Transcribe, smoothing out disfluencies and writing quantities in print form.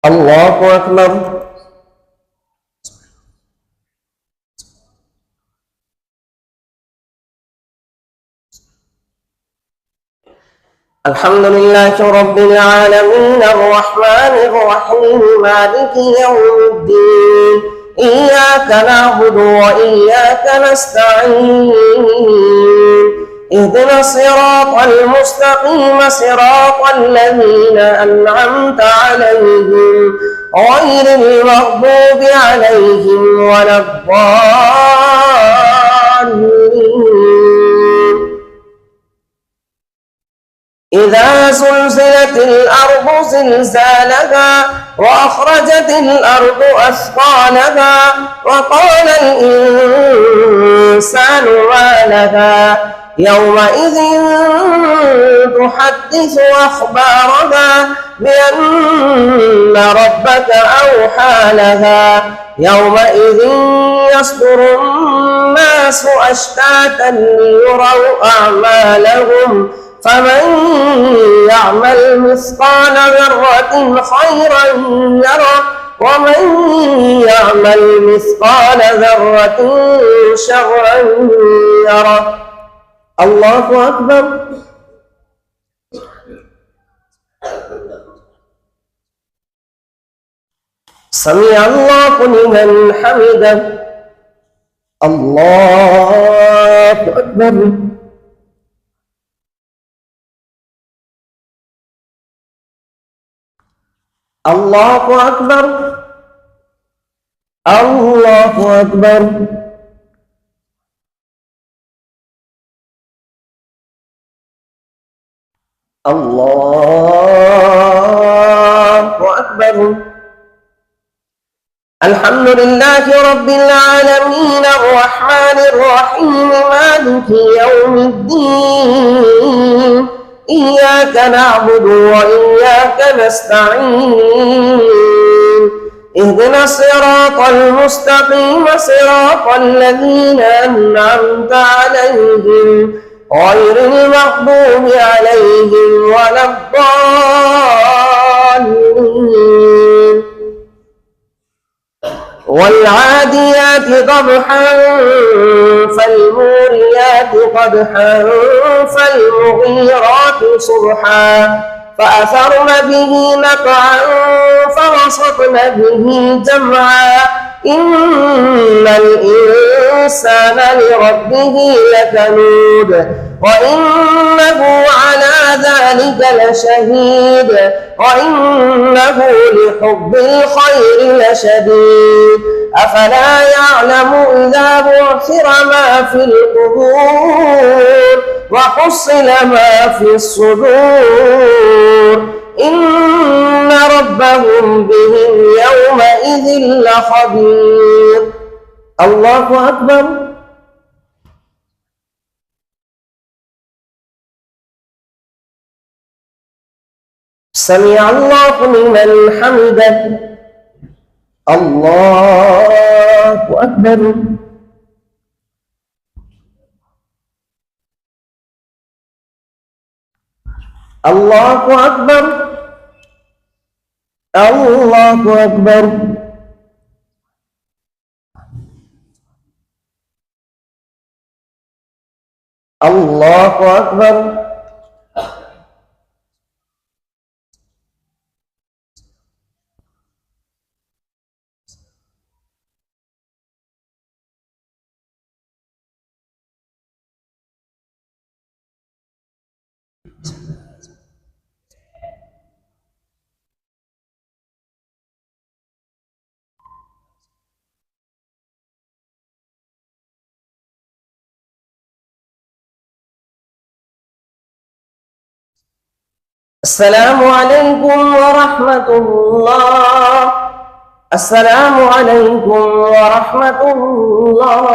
الله أكبر. الحمد لله رب العالمين الرحمن الرحيم مالك يوم الدين إياك نعبد وإياك نستعين اهدنا الصراط المستقيم صراط الذين أنعمت عليهم غير المغضوب عليهم ولا الضالين. إذا زلزلت الأرض زلزالها وأخرجت الأرض أثقالها وقال الإنسان ما لها يومئذ تحدث أخبارها بأن ربك أوحى لها يومئذ يصدر الناس أشتاتا ليروا أعمالهم فمن يعمل مثقال ذرة خيرا يره ومن يعمل مثقال ذرة شرا يره. الله أكبر. سمع الله لمن حمده. الله أكبر. الله أكبر. الله أكبر. الله أكبر. الحمد لله رب العالمين الرحمن الرحيم مالك يوم الدين إياك نعبد وإياك نستعين اهدنا الصراط المستقيم صراط الذين أنعمت عليهم غير المغضوب عليهم ولا الضالين. والعاديات ضبحا فالموريات قدحا فالمغيرات صبحا فأثرن به نقعا فوسطن به جمعا إن الإنسان لربه لكنود وإنه على ذلك لشهيد وإنه لحب الخير لشديد أفلا يعلم إذا بعثر ما في القبور وحصل ما في الصدور إن ربهم بهم يومئذ لخبير. الله أكبر. سمع الله لمن حمده. الله أكبر. الله أكبر. الله أكبر. الله أكبر. السلام عليكم ورحمة الله. السلام عليكم ورحمة الله.